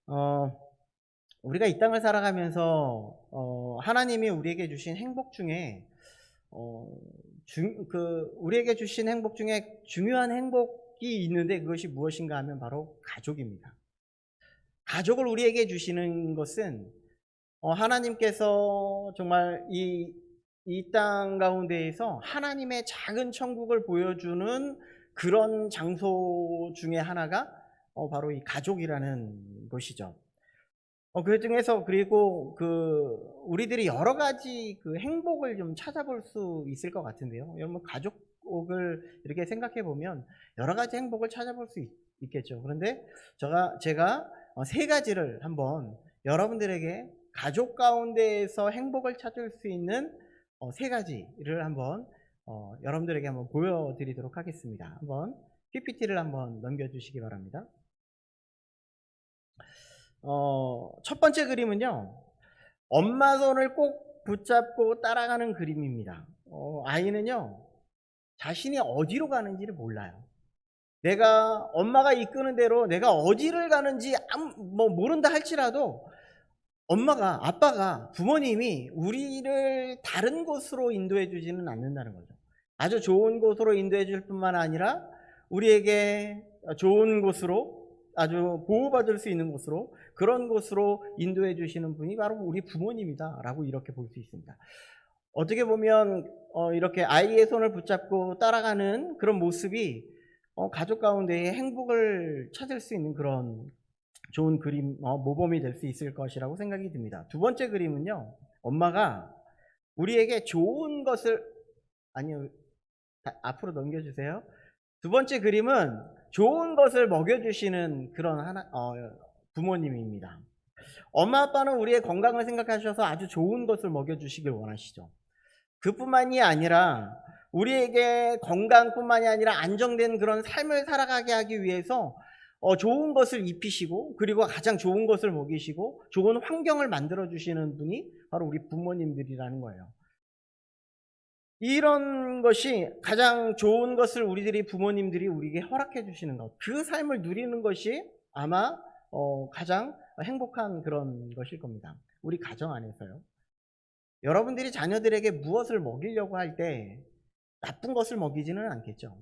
어, 우리가 이 땅을 살아가면서 하나님이 우리에게 주신 행복 중에 어, 우리에게 주신 행복 중에 중요한 행복이 있는데 그것이 무엇인가 하면 바로 가족입니다. 가족을 우리에게 주시는 것은 하나님께서 정말 이 땅 가운데에서 하나님의 작은 천국을 보여주는 그런 장소 중에 하나가 바로 이 가족이라는 것이죠. 그 중에서 그리고 우리들이 여러 가지 행복을 좀 찾아볼 수 있을 것 같은데요. 여러분 가족을 이렇게 생각해 보면 여러 가지 행복을 찾아볼 수 있겠죠. 그런데 제가 세 가지를 한번 여러분들에게 가족 가운데에서 행복을 찾을 수 있는 세 가지를 한번 여러분들에게 한번 보여드리도록 하겠습니다. 한번 PPT를 한번 넘겨주시기 바랍니다. 첫 번째 그림은요, 엄마 손을 꼭 붙잡고 따라가는 그림입니다. 아이는요, 자신이 어디로 가는지를 몰라요. 내가 엄마가 이끄는 대로 내가 어디를 가는지 모른다 할지라도 아빠가, 부모님이 우리를 다른 곳으로 인도해 주지는 않는다는 거죠. 아주 좋은 곳으로 인도해 줄 뿐만 아니라 우리에게 좋은 곳으로, 아주 보호받을 수 있는 곳으로, 그런 곳으로 인도해 주시는 분이 바로 우리 부모님이다 라고 이렇게 볼 수 있습니다. 어떻게 보면 이렇게 아이의 손을 붙잡고 따라가는 그런 모습이 가족 가운데에 행복을 찾을 수 있는 그런 좋은 그림, 모범이 될 수 있을 것이라고 생각이 듭니다. 두 번째 그림은요, 엄마가 우리에게 좋은 것을, 아니요, 앞으로 넘겨주세요. 두 번째 그림은 좋은 것을 먹여주시는 그런 부모님입니다. 엄마 아빠는 우리의 건강을 생각하셔서 아주 좋은 것을 먹여주시길 원하시죠. 그뿐만이 아니라 우리에게 건강뿐만이 아니라 안정된 그런 삶을 살아가게 하기 위해서 좋은 것을 입히시고, 그리고 가장 좋은 것을 먹이시고 좋은 환경을 만들어 주시는 분이 바로 우리 부모님들이라는 거예요. 이런 것이 가장 좋은 것을 부모님들이 우리에게 허락해 주시는 것, 그 삶을 누리는 것이 아마 가장 행복한 그런 것일 겁니다. 우리 가정 안에서요. 여러분들이 자녀들에게 무엇을 먹이려고 할 때 나쁜 것을 먹이지는 않겠죠.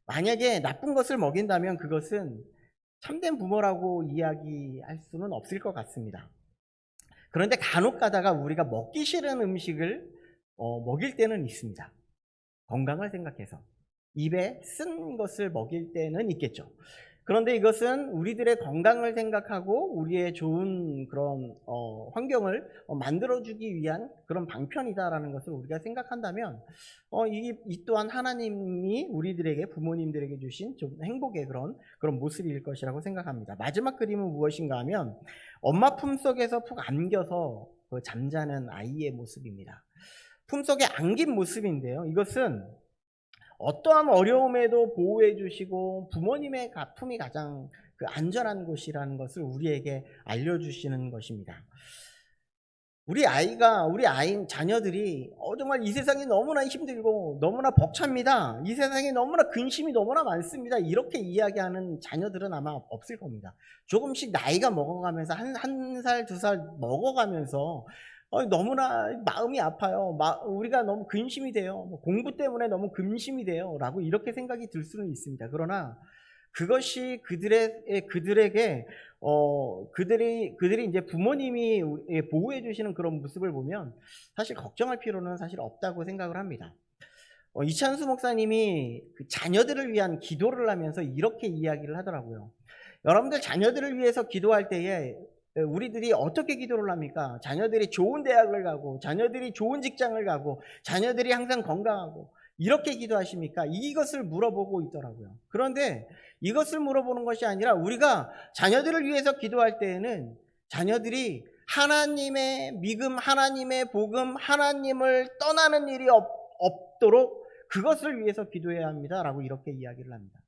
만약에 나쁜 것을 먹인다면 그것은 참된 부모라고 이야기할 수는 없을 것 같습니다. 그런데 간혹 가다가 우리가 먹기 싫은 음식을 먹일 때는 있습니다. 건강을 생각해서 입에 쓴 것을 먹일 때는 있겠죠. 그런데 이것은 우리들의 건강을 생각하고 우리의 좋은 그런 환경을 만들어주기 위한 그런 방편이다라는 것을 우리가 생각한다면 이 또한 하나님이 우리들에게, 부모님들에게 주신 좀 행복의 그런 모습일 것이라고 생각합니다. 마지막 그림은 무엇인가 하면 엄마 품속에서 푹 안겨서 잠자는 아이의 모습입니다. 품속에 안긴 모습인데요, 이것은 어떠한 어려움에도 보호해 주시고 부모님의 품이 가장 안전한 곳이라는 것을 우리에게 알려주시는 것입니다. 우리 자녀들이 정말 이 세상이 너무나 힘들고 너무나 벅찹니다. 이 세상에 너무나 근심이 너무나 많습니다. 이렇게 이야기하는 자녀들은 아마 없을 겁니다. 조금씩 나이가 먹어가면서 한 살, 두 살 먹어가면서 너무나 마음이 아파요. 우리가 너무 근심이 돼요. 공부 때문에 너무 근심이 돼요. 라고 이렇게 생각이 들 수는 있습니다. 그러나 그것이 그들에게 그들이 이제 부모님이 보호해 주시는 그런 모습을 보면 사실 걱정할 필요는 사실 없다고 생각을 합니다. 이찬수 목사님이 자녀들을 위한 기도를 하면서 이렇게 이야기를 하더라고요. 여러분들 자녀들을 위해서 기도할 때에 우리들이 어떻게 기도를 합니까? 자녀들이 좋은 대학을 가고, 자녀들이 좋은 직장을 가고, 자녀들이 항상 건강하고, 이렇게 기도하십니까? 이것을 물어보고 있더라고요. 그런데 이것을 물어보는 것이 아니라 우리가 자녀들을 위해서 기도할 때에는 자녀들이 하나님의 믿음, 하나님의 복음, 하나님을 떠나는 일이 없도록 그것을 위해서 기도해야 합니다. 라고 이렇게 이야기를 합니다.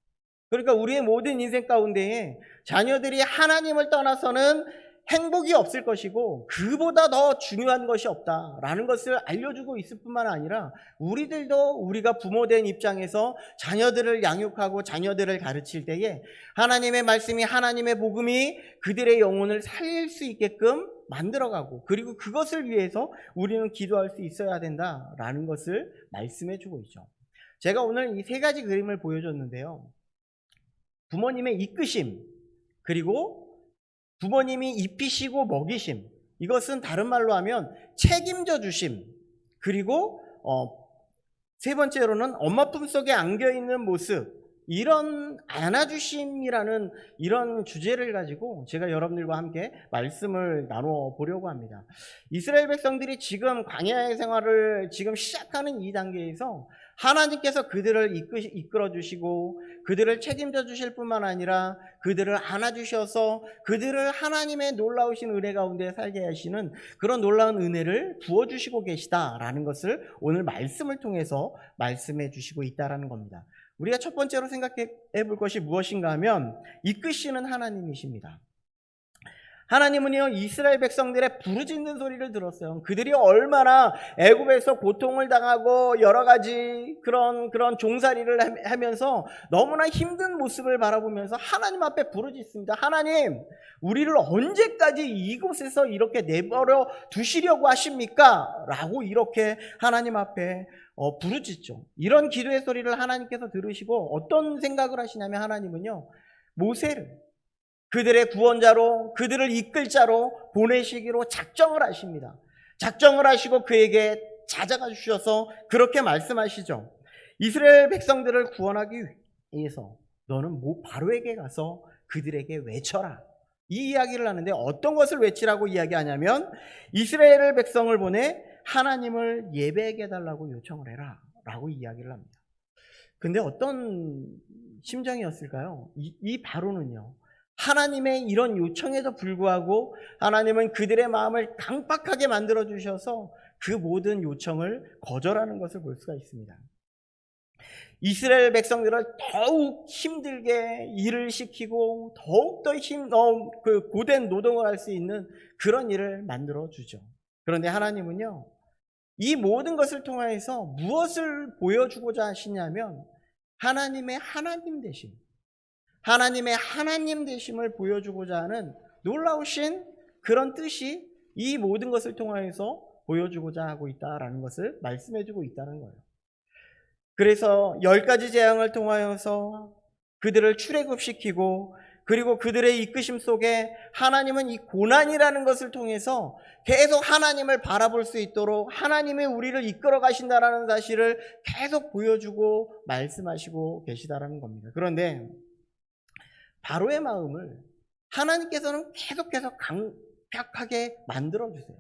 그러니까 우리의 모든 인생 가운데에 자녀들이 하나님을 떠나서는 행복이 없을 것이고 그보다 더 중요한 것이 없다라는 것을 알려주고 있을 뿐만 아니라 우리들도 우리가 부모된 입장에서 자녀들을 양육하고 자녀들을 가르칠 때에 하나님의 말씀이, 하나님의 복음이 그들의 영혼을 살릴 수 있게끔 만들어가고, 그리고 그것을 위해서 우리는 기도할 수 있어야 된다라는 것을 말씀해 주고 있죠. 제가 오늘 이 세 가지 그림을 보여줬는데요. 부모님의 이끄심, 그리고 부모님이 입히시고 먹이심, 이것은 다른 말로 하면 책임져 주심, 그리고 세 번째로는 엄마 품속에 안겨있는 모습, 이런 안아주심이라는 이런 주제를 가지고 제가 여러분들과 함께 말씀을 나눠 보려고 합니다. 이스라엘 백성들이 지금 광야의 생활을 지금 시작하는 이 단계에서 하나님께서 그들을 이끌어 주시고 그들을 책임져 주실 뿐만 아니라 그들을 안아주셔서 그들을 하나님의 놀라우신 은혜 가운데 살게 하시는 그런 놀라운 은혜를 부어주시고 계시다라는 것을 오늘 말씀을 통해서 말씀해 주시고 있다는 겁니다. 우리가 첫 번째로 생각해 볼 것이 무엇인가 하면 이끄시는 하나님이십니다. 하나님은요, 이스라엘 백성들의 부르짖는 소리를 들었어요. 그들이 얼마나 애굽에서 고통을 당하고 여러 가지 그런 종살이를 하면서 너무나 힘든 모습을 바라보면서 하나님 앞에 부르짖습니다. 하나님, 우리를 언제까지 이곳에서 이렇게 내버려 두시려고 하십니까? 라고 이렇게 하나님 앞에 부르짖죠. 이런 기도의 소리를 하나님께서 들으시고 어떤 생각을 하시냐면, 하나님은요, 모세를 그들의 구원자로, 그들을 이끌 자로 보내시기로 작정을 하십니다. 작정을 하시고 그에게 찾아가 주셔서 그렇게 말씀하시죠. 이스라엘 백성들을 구원하기 위해서 너는 바로에게 가서 그들에게 외쳐라. 이 이야기를 하는데, 어떤 것을 외치라고 이야기하냐면 이스라엘 백성을 보내 하나님을 예배하게 해달라고 요청을 해라 라고 이야기를 합니다. 근데 어떤 심정이었을까요? 이 바로는요, 하나님의 이런 요청에도 불구하고 하나님은 그들의 마음을 강박하게 만들어 주셔서 그 모든 요청을 거절하는 것을 볼 수가 있습니다. 이스라엘 백성들을 더욱 힘들게 일을 시키고 더욱더 고된 노동을 할 수 있는 그런 일을 만들어 주죠. 그런데 하나님은요, 이 모든 것을 통해서 무엇을 보여주고자 하시냐면 하나님의 하나님 되심, 하나님의 하나님 되심을 보여주고자 하는 놀라우신 그런 뜻이 이 모든 것을 통해서 보여주고자 하고 있다라는 것을 말씀해주고 있다는 거예요. 그래서 10가지 재앙을 통하여서 그들을 출애굽시키고, 그리고 그들의 이끄심 속에 하나님은 이 고난이라는 것을 통해서 계속 하나님을 바라볼 수 있도록 하나님이 우리를 이끌어 가신다라는 사실을 계속 보여주고 말씀하시고 계시다라는 겁니다. 그런데 바로의 마음을 하나님께서는 계속해서 강팍하게 만들어주세요.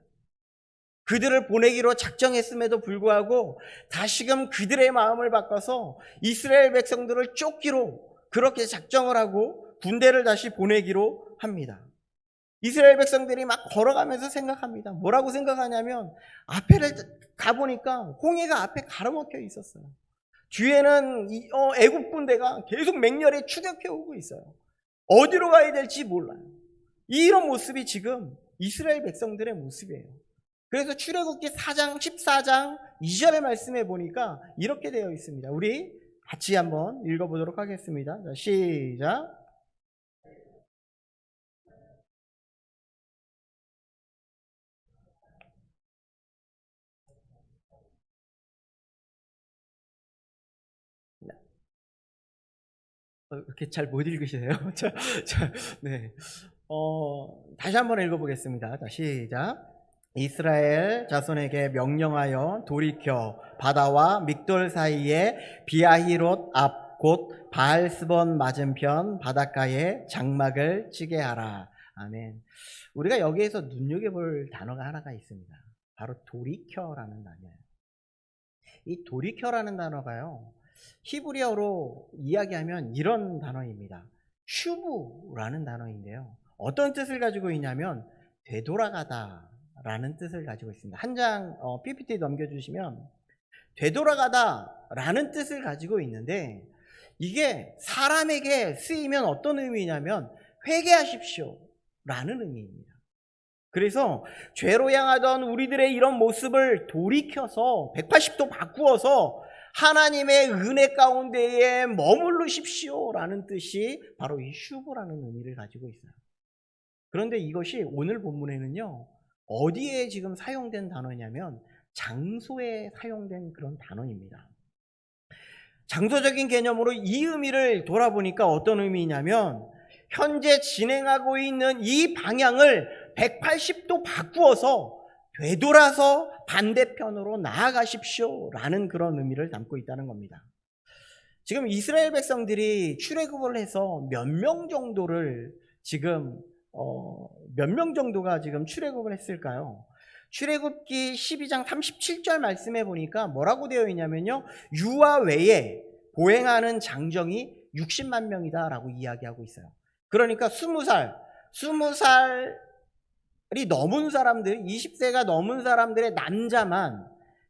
그들을 보내기로 작정했음에도 불구하고 다시금 그들의 마음을 바꿔서 이스라엘 백성들을 쫓기로 그렇게 작정을 하고 군대를 다시 보내기로 합니다. 이스라엘 백성들이 막 걸어가면서 생각합니다. 뭐라고 생각하냐면, 앞에를 가보니까 홍해가 앞에 가로막혀 있었어요. 뒤에는 애국 군대가 계속 맹렬히 추격해 오고 있어요. 어디로 가야 될지 몰라요. 이런 모습이 지금 이스라엘 백성들의 모습이에요. 그래서 출애굽기 4장 14장 2절의 말씀에 보니까 이렇게 되어 있습니다. 우리 같이 한번 읽어보도록 하겠습니다. 자, 시작. 이렇게 잘 못 읽으시네요. 네. 다시 한번 읽어보겠습니다. 자, 시작. 이스라엘 자손에게 명령하여 돌이켜 바다와 믹돌 사이에 비아히롯 앞 곧 바알스본 맞은편 바닷가에 장막을 치게 하라. 아멘. 우리가 여기에서 눈여겨볼 단어가 하나가 있습니다. 바로 돌이켜라는 단어예요. 이 돌이켜라는 단어가요, 히브리어로 이야기하면 이런 단어입니다. 슈브라는 단어인데요, 어떤 뜻을 가지고 있냐면 되돌아가다 라는 뜻을 가지고 있습니다. 한 장 PPT 넘겨주시면 되돌아가다 라는 뜻을 가지고 있는데, 이게 사람에게 쓰이면 어떤 의미냐면 회개하십시오 라는 의미입니다. 그래서 죄로 향하던 우리들의 이런 모습을 돌이켜서 180도 바꾸어서 하나님의 은혜 가운데에 머무르십시오라는 뜻이 바로 이 슈브라는 의미를 가지고 있어요. 그런데 이것이 오늘 본문에는요, 어디에 지금 사용된 단어냐면 장소에 사용된 그런 단어입니다. 장소적인 개념으로 이 의미를 돌아보니까 어떤 의미냐면 현재 진행하고 있는 이 방향을 180도 바꾸어서 되돌아서 반대편으로 나아가십시오 라는 그런 의미를 담고 있다는 겁니다. 지금 이스라엘 백성들이 출애굽을 해서 몇 명 정도를 지금 몇 명 정도가 지금 출애굽을 했을까요? 출애굽기 12장 37절 말씀해 보니까 뭐라고 되어 있냐면요, 유아 외에 보행하는 장정이 60만 명이다 라고 이야기하고 있어요. 그러니까 20살이 넘은 사람들, 20세가 넘은 사람들의 남자만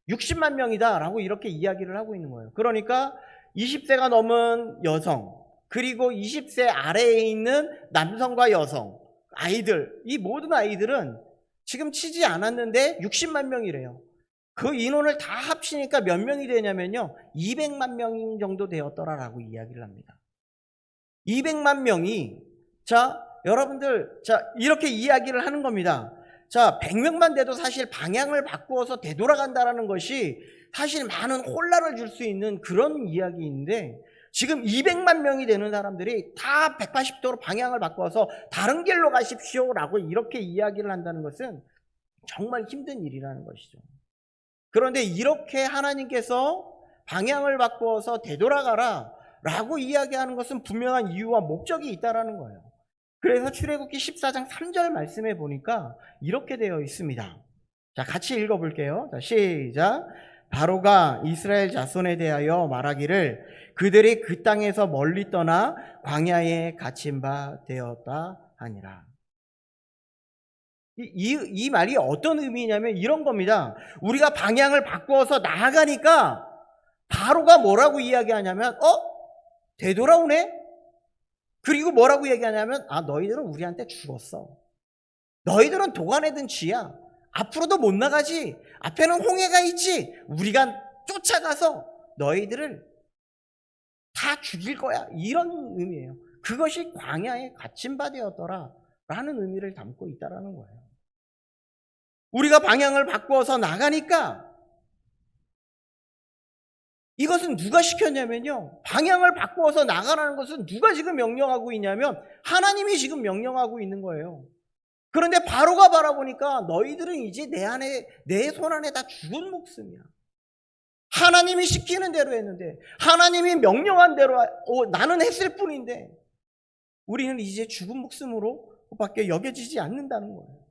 60만 명이다 라고 이렇게 이야기를 하고 있는 거예요. 그러니까 20세가 넘은 여성, 그리고 20세 아래에 있는 남성과 여성, 아이들, 이 모든 아이들은 지금 치지 않았는데 60만 명이래요. 그 인원을 다 합치니까 몇 명이 되냐면요, 200만 명 정도 되었더라라고 이야기를 합니다. 200만 명이, 자, 여러분들, 자, 이렇게 이야기를 하는 겁니다. 자, 100명만 돼도 사실 방향을 바꾸어서 되돌아간다라는 것이 사실 많은 혼란을 줄 수 있는 그런 이야기인데, 지금 200만 명이 되는 사람들이 다 180도로 방향을 바꿔서 다른 길로 가십시오라고 이렇게 이야기를 한다는 것은 정말 힘든 일이라는 것이죠. 그런데 이렇게 하나님께서 방향을 바꾸어서 되돌아가라 라고 이야기하는 것은 분명한 이유와 목적이 있다는 거예요. 그래서 출애굽기 14장 3절 말씀에 보니까 이렇게 되어 있습니다. 자, 같이 읽어볼게요. 자, 시작. 바로가 이스라엘 자손에 대하여 말하기를 그들이 그 땅에서 멀리 떠나 광야에 갇힌 바 되었다 하니라. 이 말이 어떤 의미냐면 이런 겁니다. 우리가 방향을 바꾸어서 나아가니까 바로가 뭐라고 이야기하냐면 되돌아오네? 그리고 뭐라고 얘기하냐면 너희들은 우리한테 죽었어. 너희들은 도가내든 쥐야. 앞으로도 못 나가지. 앞에는 홍해가 있지. 우리가 쫓아가서 너희들을 다 죽일 거야. 이런 의미예요. 그것이 광야에 갇힌 바 되었더라 라는 의미를 담고 있다는 거예요. 우리가 방향을 바꾸어서 나가니까, 이것은 누가 시켰냐면요, 방향을 바꾸어서 나가라는 것은 누가 지금 명령하고 있냐면 하나님이 지금 명령하고 있는 거예요. 그런데 바로가 바라보니까 너희들은 이제 내 손 안에 다 죽은 목숨이야. 하나님이 시키는 대로 했는데, 하나님이 명령한 대로 나는 했을 뿐인데 우리는 이제 죽은 목숨으로 밖에 여겨지지 않는다는 거예요.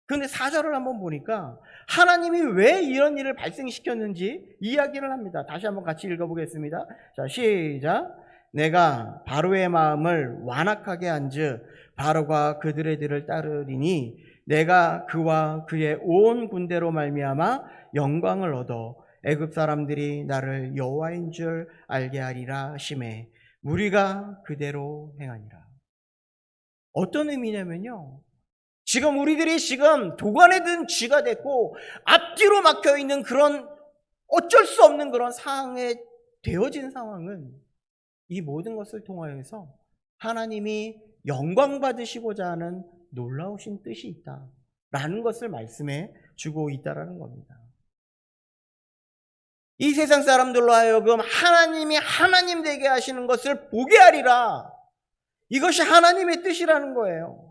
그런데 4절을 한번 보니까 하나님이 왜 이런 일을 발생시켰는지 이야기를 합니다. 다시 한번 같이 읽어보겠습니다. 자, 시작. 내가 바로의 마음을 완악하게 한즉 바로가 그들의 뒤를 따르리니 내가 그와 그의 온 군대로 말미암아 영광을 얻어 애굽 사람들이 나를 여호와인 줄 알게 하리라 심해 무리가 그대로 행하니라. 어떤 의미냐면요, 지금 우리들이 지금 도관에 든 쥐가 됐고 앞뒤로 막혀 있는 그런 어쩔 수 없는 그런 상황에 되어진 상황은 이 모든 것을 통하여서 하나님이 영광 받으시고자 하는 놀라우신 뜻이 있다라는 것을 말씀해 주고 있다라는 겁니다. 이 세상 사람들로 하여금 하나님이 하나님 되게 하시는 것을 보게 하리라. 이것이 하나님의 뜻이라는 거예요.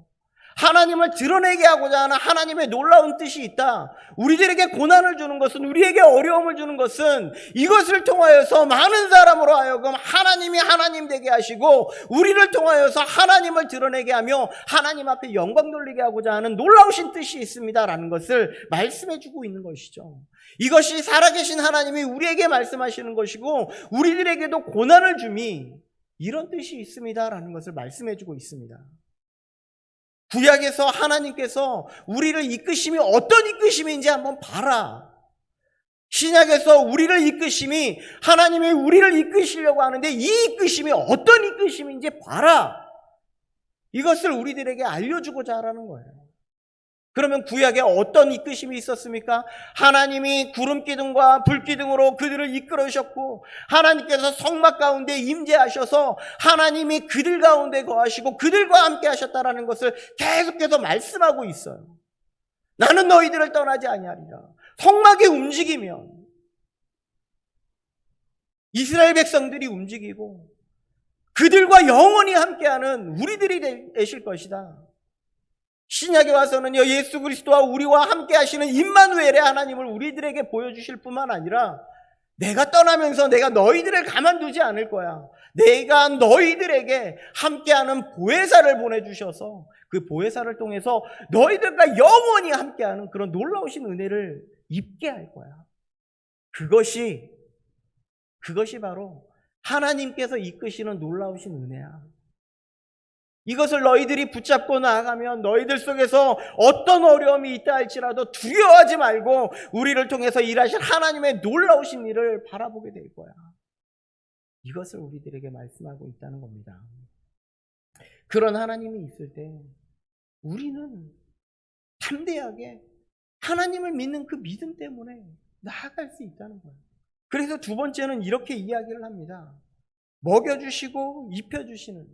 하나님을 드러내게 하고자 하는 하나님의 놀라운 뜻이 있다. 우리들에게 고난을 주는 것은, 우리에게 어려움을 주는 것은 이것을 통하여서 많은 사람으로 하여금 하나님이 하나님 되게 하시고 우리를 통하여서 하나님을 드러내게 하며 하나님 앞에 영광 돌리게 하고자 하는 놀라우신 뜻이 있습니다라는 것을 말씀해 주고 있는 것이죠. 이것이 살아계신 하나님이 우리에게 말씀하시는 것이고 우리들에게도 고난을 줌이 이런 뜻이 있습니다라는 것을 말씀해 주고 있습니다. 구약에서 하나님께서 우리를 이끄심이 어떤 이끄심인지 한번 봐라. 신약에서 우리를 이끄심이, 하나님이 우리를 이끄시려고 하는데 이 이끄심이 어떤 이끄심인지 봐라. 이것을 우리들에게 알려주고자 하라는 거예요. 그러면 구약에 어떤 이끄심이 있었습니까? 하나님이 구름 기둥과 불 기둥으로 그들을 이끌으셨고, 하나님께서 성막 가운데 임재하셔서 하나님이 그들 가운데 거하시고 그들과 함께 하셨다라는 것을 계속해서 말씀하고 있어요. 나는 너희들을 떠나지 아니하리라. 성막이 움직이면 이스라엘 백성들이 움직이고 그들과 영원히 함께하는 우리들이 되실 것이다. 신약에 와서는요, 예수 그리스도와 우리와 함께 하시는 임마누엘의 하나님을 우리들에게 보여주실 뿐만 아니라 내가 떠나면서 내가 너희들을 가만두지 않을 거야. 내가 너희들에게 함께하는 보혜사를 보내주셔서 그 보혜사를 통해서 너희들과 영원히 함께하는 그런 놀라우신 은혜를 입게 할 거야. 그것이 바로 하나님께서 이끄시는 놀라우신 은혜야. 이것을 너희들이 붙잡고 나아가면 너희들 속에서 어떤 어려움이 있다 할지라도 두려워하지 말고 우리를 통해서 일하실 하나님의 놀라우신 일을 바라보게 될 거야. 이것을 우리들에게 말씀하고 있다는 겁니다. 그런 하나님이 있을 때 우리는 담대하게 하나님을 믿는 그 믿음 때문에 나아갈 수 있다는 거예요. 그래서 두 번째는 이렇게 이야기를 합니다. 먹여주시고 입혀주시는,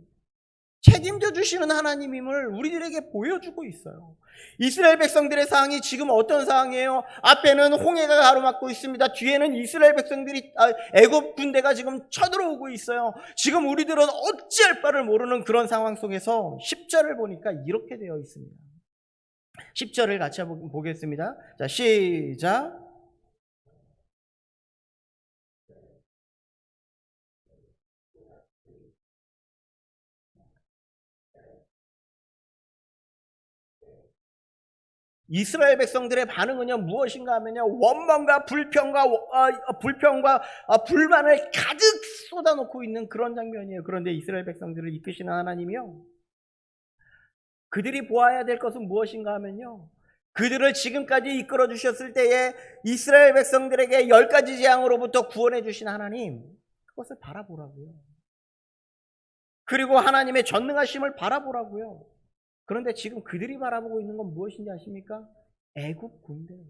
책임져 주시는 하나님임을 우리들에게 보여주고 있어요. 이스라엘 백성들의 상황이 지금 어떤 상황이에요? 앞에는 홍해가 가로막고 있습니다. 뒤에는 이스라엘 백성들이 애굽 군대가 지금 쳐들어오고 있어요. 지금 우리들은 어찌할 바를 모르는 그런 상황 속에서 10절을 보니까 이렇게 되어 있습니다. 10절을 같이 보겠습니다. 자, 시작. 이스라엘 백성들의 반응은요 무엇인가 하면요, 원망과 불평과 불만을 가득 쏟아놓고 있는 그런 장면이에요. 그런데 이스라엘 백성들을 이끄시는 하나님이요, 그들이 보아야 될 것은 무엇인가 하면요, 그들을 지금까지 이끌어 주셨을 때에 이스라엘 백성들에게 10가지 재앙으로부터 구원해 주신 하나님, 그것을 바라보라고요. 그리고 하나님의 전능하심을 바라보라고요. 그런데 지금 그들이 바라보고 있는 건 무엇인지 아십니까? 애굽 군대예요.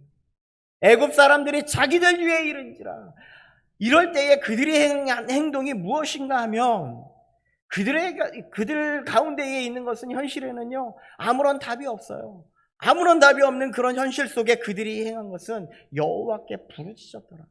애굽 사람들이 자기들 위에 이른지라. 이럴 때에 그들이 행한 행동이 무엇인가 하면 그들 가운데에 있는 것은 현실에는요 아무런 답이 없어요. 아무런 답이 없는 그런 현실 속에 그들이 행한 것은 여호와께 부르짖었더라.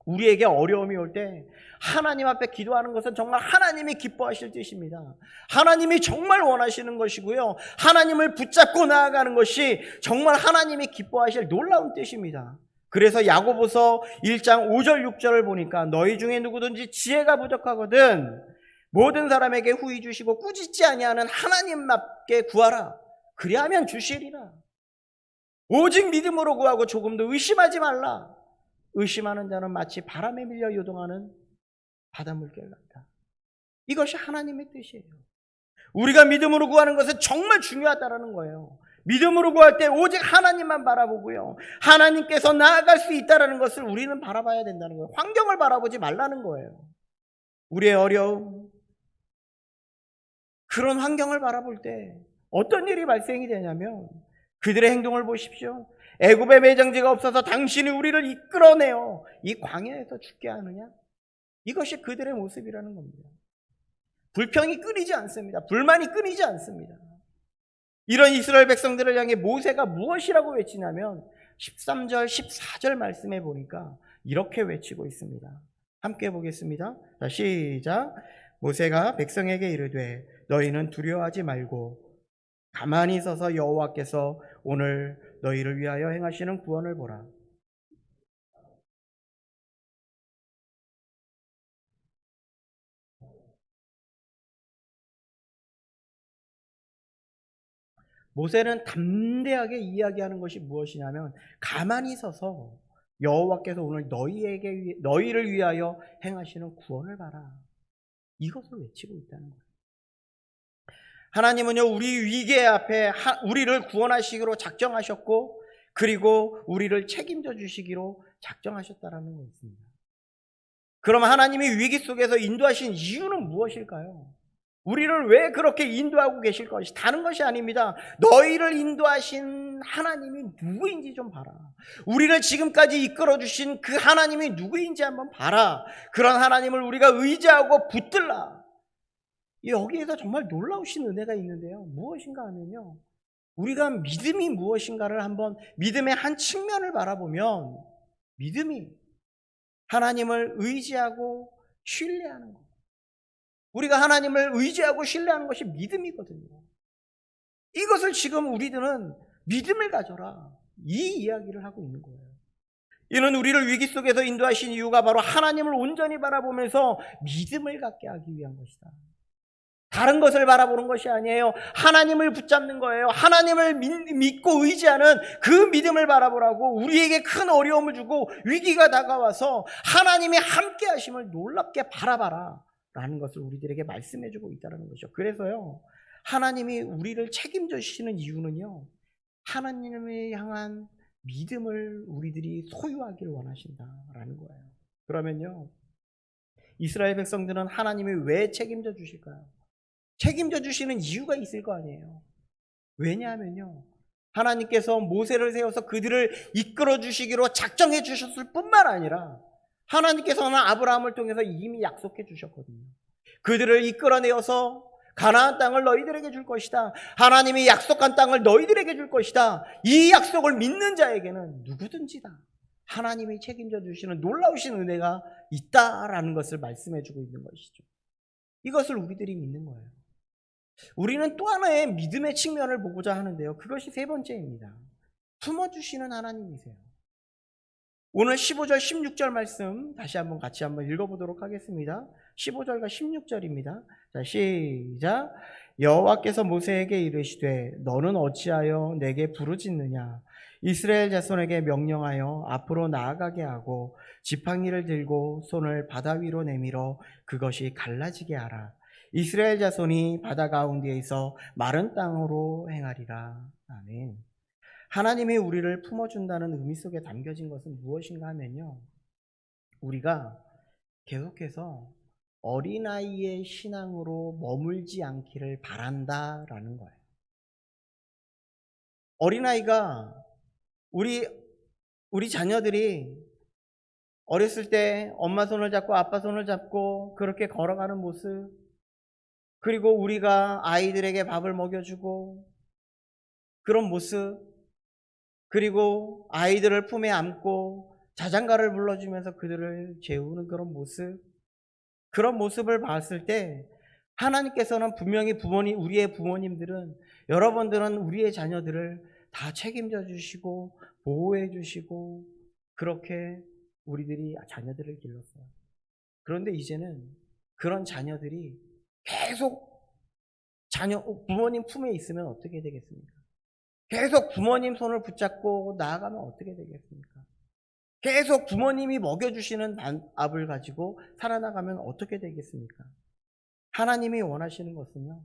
우리에게 어려움이 올 때 하나님 앞에 기도하는 것은 정말 하나님이 기뻐하실 뜻입니다. 하나님이 정말 원하시는 것이고요, 하나님을 붙잡고 나아가는 것이 정말 하나님이 기뻐하실 놀라운 뜻입니다. 그래서 야고보서 1장 5절 6절을 보니까 너희 중에 누구든지 지혜가 부족하거든 모든 사람에게 후히 주시고 꾸짖지 아니하는 하나님께 구하라. 그리하면 주시리라. 오직 믿음으로 구하고 조금도 의심하지 말라. 의심하는 자는 마치 바람에 밀려 요동하는 바닷물결 같다. 이것이 하나님의 뜻이에요. 우리가 믿음으로 구하는 것은 정말 중요하다는 거예요. 믿음으로 구할 때 오직 하나님만 바라보고요, 하나님께서 나아갈 수 있다는 것을 우리는 바라봐야 된다는 거예요. 환경을 바라보지 말라는 거예요. 우리의 어려움, 그런 환경을 바라볼 때 어떤 일이 발생이 되냐면 그들의 행동을 보십시오. 애굽에 매장지가 없어서 당신이 우리를 이끌어내어 이 광야에서 죽게 하느냐? 이것이 그들의 모습이라는 겁니다. 불평이 끊이지 않습니다. 불만이 끊이지 않습니다. 이런 이스라엘 백성들을 향해 모세가 무엇이라고 외치냐면 13절, 14절 말씀해 보니까 이렇게 외치고 있습니다. 함께 보겠습니다. 자, 시작. 모세가 백성에게 이르되 너희는 두려워하지 말고 가만히 서서 여호와께서 오늘 너희를 위하여 행하시는 구원을 보라. 모세는 담대하게 이야기하는 것이 무엇이냐면 가만히 서서 여호와께서 오늘 너희를 위하여 행하시는 구원을 봐라. 이것을 외치고 있다는 거예요. 하나님은요 우리 위기 앞에 우리를 구원하시기로 작정하셨고 그리고 우리를 책임져 주시기로 작정하셨다라는 것입니다. 그럼 하나님이 위기 속에서 인도하신 이유는 무엇일까요? 우리를 왜 그렇게 인도하고 계실 것이 다른 것이 아닙니다. 너희를 인도하신 하나님이 누구인지 좀 봐라. 우리를 지금까지 이끌어주신 그 하나님이 누구인지 한번 봐라. 그런 하나님을 우리가 의지하고 붙들라. 여기에서 정말 놀라우신 은혜가 있는데요. 무엇인가 하면요, 우리가 믿음이 무엇인가를 한번, 믿음의 한 측면을 바라보면 믿음이 하나님을 의지하고 신뢰하는 것. 우리가 하나님을 의지하고 신뢰하는 것이 믿음이거든요. 이것을 지금 우리들은 믿음을 가져라, 이 이야기를 하고 있는 거예요. 이는 우리를 위기 속에서 인도하신 이유가 바로 하나님을 온전히 바라보면서 믿음을 갖게 하기 위한 것이다. 다른 것을 바라보는 것이 아니에요. 하나님을 붙잡는 거예요. 하나님을 믿고 의지하는 그 믿음을 바라보라고 우리에게 큰 어려움을 주고 위기가 다가와서 하나님의 함께 하심을 놀랍게 바라봐라 라는 것을 우리들에게 말씀해주고 있다는 것이죠. 그래서요, 하나님이 우리를 책임져 주시는 이유는요, 하나님을 향한 믿음을 우리들이 소유하기를 원하신다라는 거예요. 그러면요, 이스라엘 백성들은 하나님이 왜 책임져 주실까요? 책임져 주시는 이유가 있을 거 아니에요. 왜냐하면요, 하나님께서 모세를 세워서 그들을 이끌어 주시기로 작정해 주셨을 뿐만 아니라 하나님께서는 아브라함을 통해서 이미 약속해 주셨거든요. 그들을 이끌어내어서 가나안 땅을 너희들에게 줄 것이다. 하나님이 약속한 땅을 너희들에게 줄 것이다. 이 약속을 믿는 자에게는 누구든지 다 하나님이 책임져 주시는 놀라우신 은혜가 있다라는 것을 말씀해 주고 있는 것이죠. 이것을 우리들이 믿는 거예요. 우리는 또 하나의 믿음의 측면을 보고자 하는데요, 그것이 세 번째입니다. 품어주시는 하나님이세요. 오늘 15절 16절 말씀 다시 한번 같이 한번 읽어보도록 하겠습니다. 15절과 16절입니다. 자, 시작. 여호와께서 모세에게 이르시되 너는 어찌하여 내게 부르짖느냐. 이스라엘 자손에게 명령하여 앞으로 나아가게 하고 지팡이를 들고 손을 바다 위로 내밀어 그것이 갈라지게 하라. 이스라엘 자손이 바다 가운데에서 마른 땅으로 행하리라. 아멘. 하나님이 우리를 품어준다는 의미 속에 담겨진 것은 무엇인가 하면요, 우리가 계속해서 어린아이의 신앙으로 머물지 않기를 바란다라는 거예요. 어린아이가 우리 자녀들이 어렸을 때 엄마 손을 잡고 아빠 손을 잡고 그렇게 걸어가는 모습, 그리고 우리가 아이들에게 밥을 먹여주고 그런 모습, 그리고 아이들을 품에 안고 자장가를 불러주면서 그들을 재우는 그런 모습, 그런 모습을 봤을 때 하나님께서는 분명히 우리의 부모님들은, 여러분들은 우리의 자녀들을 다 책임져 주시고 보호해 주시고 그렇게 우리들이 자녀들을 길렀어요. 그런데 이제는 그런 자녀들이 계속 부모님 품에 있으면 어떻게 되겠습니까? 계속 부모님 손을 붙잡고 나아가면 어떻게 되겠습니까? 계속 부모님이 먹여주시는 밥을 가지고 살아나가면 어떻게 되겠습니까? 하나님이 원하시는 것은요,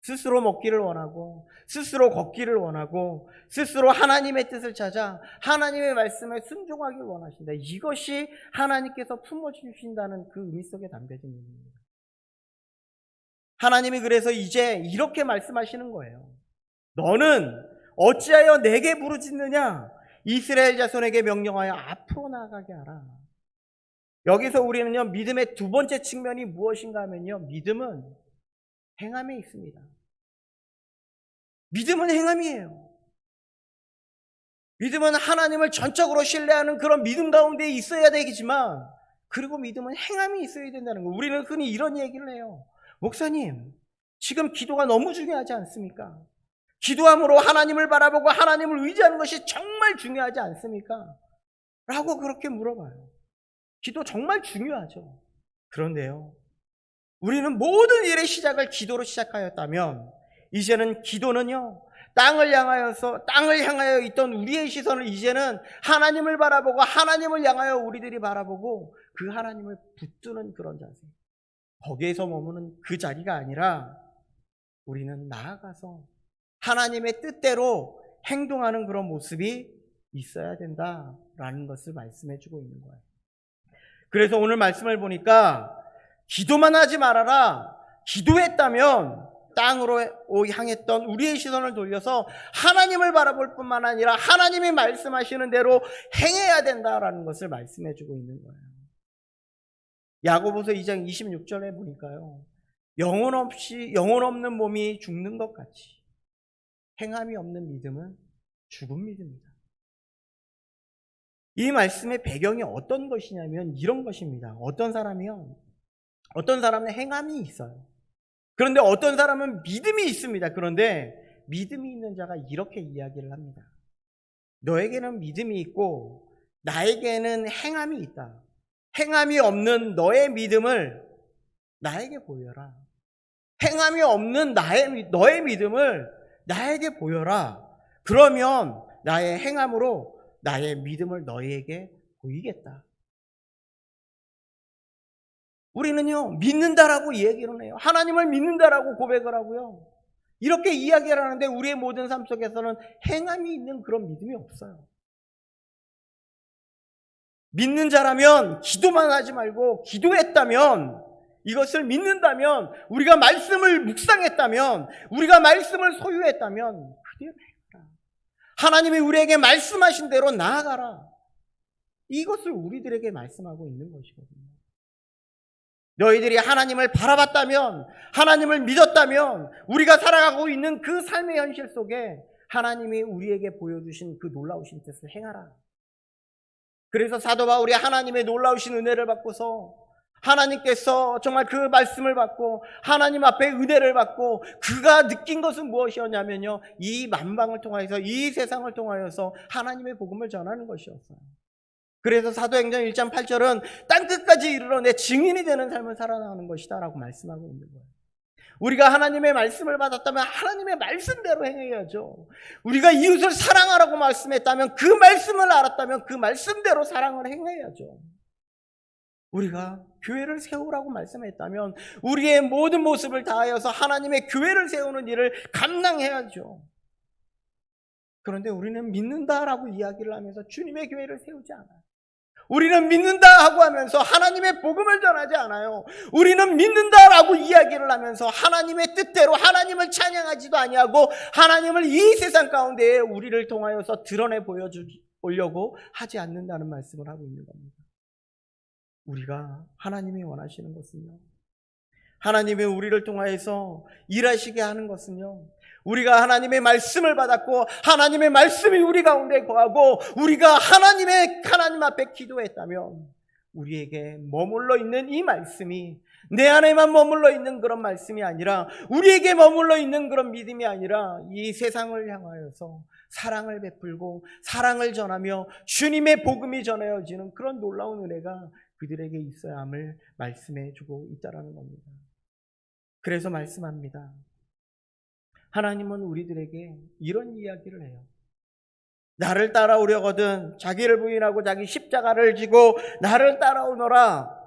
스스로 먹기를 원하고 스스로 걷기를 원하고 스스로 하나님의 뜻을 찾아 하나님의 말씀에 순종하기를 원하신다. 이것이 하나님께서 품어주신다는 그 의미 속에 담겨진 의미입니다. 하나님이 그래서 이제 이렇게 말씀하시는 거예요. 너는 어찌하여 내게 부르짖느냐? 이스라엘 자손에게 명령하여 앞으로 나아가게 하라. 여기서 우리는요, 믿음의 두 번째 측면이 무엇인가 하면요, 믿음은 행함에 있습니다. 믿음은 행함이에요. 믿음은 하나님을 전적으로 신뢰하는 그런 믿음 가운데 있어야 되겠지만, 그리고 믿음은 행함이 있어야 된다는 거예요. 우리는 흔히 이런 얘기를 해요. 목사님, 지금 기도가 너무 중요하지 않습니까? 기도함으로 하나님을 바라보고 하나님을 의지하는 것이 정말 중요하지 않습니까? 라고 그렇게 물어봐요. 기도 정말 중요하죠. 그런데요, 우리는 모든 일의 시작을 기도로 시작하였다면 이제는 기도는요, 땅을 향하여 있던 우리의 시선을 이제는 하나님을 바라보고 하나님을 향하여 우리들이 바라보고 그 하나님을 붙드는 그런 자세, 거기에서 머무는 그 자리가 아니라 우리는 나아가서 하나님의 뜻대로 행동하는 그런 모습이 있어야 된다라는 것을 말씀해 주고 있는 거예요. 그래서 오늘 말씀을 보니까 기도만 하지 말아라, 기도했다면 땅으로 향했던 우리의 시선을 돌려서 하나님을 바라볼 뿐만 아니라 하나님이 말씀하시는 대로 행해야 된다라는 것을 말씀해 주고 있는 거예요. 야고보서 2장 26절에 보니까요, 영혼 없는 몸이 죽는 것 같이 행함이 없는 믿음은 죽은 믿음이다. 이 말씀의 배경이 어떤 것이냐면 이런 것입니다. 어떤 사람은 행함이 있어요. 그런데 어떤 사람은 믿음이 있습니다. 그런데 믿음이 있는 자가 이렇게 이야기를 합니다. 너에게는 믿음이 있고 나에게는 행함이 있다. 행함이 없는 너의 믿음을 나에게 보여라. 행함이 없는 너의 믿음을 나에게 보여라. 그러면 나의 행함으로 나의 믿음을 너희에게 보이겠다. 우리는요, 믿는다라고 얘기를 해요. 하나님을 믿는다라고 고백을 하고요. 이렇게 이야기를 하는데 우리의 모든 삶 속에서는 행함이 있는 그런 믿음이 없어요. 믿는 자라면 기도만 하지 말고 기도했다면, 이것을 믿는다면, 우리가 말씀을 묵상했다면, 우리가 말씀을 소유했다면 그대로 해라. 하나님이 우리에게 말씀하신 대로 나아가라. 이것을 우리들에게 말씀하고 있는 것이거든요. 너희들이 하나님을 바라봤다면, 하나님을 믿었다면, 우리가 살아가고 있는 그 삶의 현실 속에 하나님이 우리에게 보여주신 그 놀라우신 뜻을 행하라. 그래서 사도 바울이 하나님의 놀라우신 은혜를 받고서 하나님께서 정말 그 말씀을 받고 하나님 앞에 은혜를 받고 그가 느낀 것은 무엇이었냐면요, 이 만방을 통하여서, 이 세상을 통하여서 하나님의 복음을 전하는 것이었어요. 그래서 사도행전 1장 8절은 땅끝까지 이르러 내 증인이 되는 삶을 살아나가는 것이다 라고 말씀하고 있는 거예요. 우리가 하나님의 말씀을 받았다면 하나님의 말씀대로 행해야죠. 우리가 이웃을 사랑하라고 말씀했다면, 그 말씀을 알았다면 그 말씀대로 사랑을 행해야죠. 우리가 교회를 세우라고 말씀했다면 우리의 모든 모습을 다하여서 하나님의 교회를 세우는 일을 감당해야죠. 그런데 우리는 믿는다라고 이야기를 하면서 주님의 교회를 세우지 않아요. 우리는 믿는다 하고 하면서 하나님의 복음을 전하지 않아요. 우리는 믿는다라고 이야기를 하면서 하나님의 뜻대로 하나님을 찬양하지도 아니하고 하나님을 이 세상 가운데에 우리를 통하여서 드러내 보여주려고 하지 않는다는 말씀을 하고 있는 겁니다. 우리가 하나님이 원하시는 것은요, 하나님이 우리를 통하여서 일하시게 하는 것은요, 우리가 하나님의 말씀을 받았고 하나님의 말씀이 우리 가운데 거하고 우리가 하나님 앞에 기도했다면 우리에게 머물러 있는 이 말씀이 내 안에만 머물러 있는 그런 말씀이 아니라, 우리에게 머물러 있는 그런 믿음이 아니라 이 세상을 향하여서 사랑을 베풀고 사랑을 전하며 주님의 복음이 전해지는 그런 놀라운 은혜가 그들에게 있어야 함을 말씀해 주고 있다는 겁니다. 그래서 말씀합니다. 하나님은 우리들에게 이런 이야기를 해요. 나를 따라오려거든 자기를 부인하고 자기 십자가를 지고 나를 따라오너라.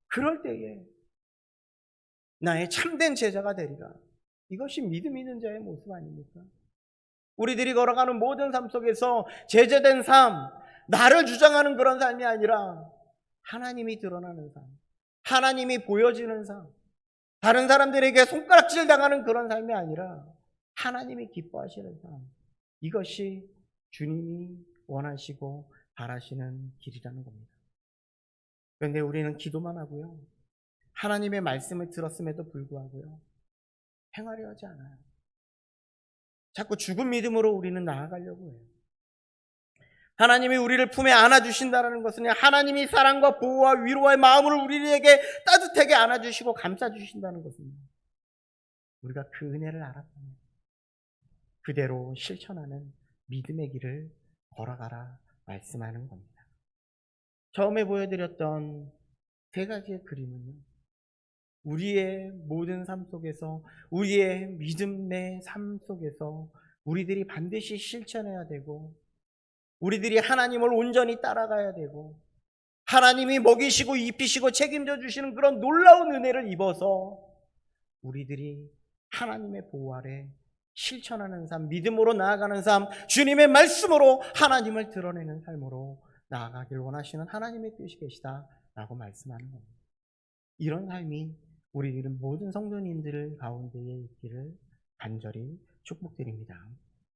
그럴 때에 나의 참된 제자가 되리라. 이것이 믿음 있는 자의 모습 아닙니까? 우리들이 걸어가는 모든 삶 속에서 제자된 삶, 나를 주장하는 그런 삶이 아니라 하나님이 드러나는 삶, 하나님이 보여지는 삶, 다른 사람들에게 손가락질 당하는 그런 삶이 아니라 하나님이 기뻐하시는 삶, 이것이 주님이 원하시고 바라시는 길이라는 겁니다. 그런데 우리는 기도만 하고요, 하나님의 말씀을 들었음에도 불구하고요, 행하려 하지 않아요. 자꾸 죽은 믿음으로 우리는 나아가려고 해요. 하나님이 우리를 품에 안아주신다는 것은 하나님이 사랑과 보호와 위로와의 마음을 우리에게 따뜻하게 안아주시고 감싸주신다는 것입니다. 우리가 그 은혜를 알았다면 그대로 실천하는 믿음의 길을 걸어가라 말씀하는 겁니다. 처음에 보여드렸던 세 가지의 그림은요, 우리의 모든 삶 속에서, 우리의 믿음의 삶 속에서 우리들이 반드시 실천해야 되고, 우리들이 하나님을 온전히 따라가야 되고, 하나님이 먹이시고 입히시고 책임져 주시는 그런 놀라운 은혜를 입어서 우리들이 하나님의 보호 아래 실천하는 삶, 믿음으로 나아가는 삶, 주님의 말씀으로 하나님을 드러내는 삶으로 나아가길 원하시는 하나님의 뜻이 계시다라고 말씀하는 겁니다. 이런 삶이 우리 모든 성도님들 가운데에 있기를 간절히 축복드립니다.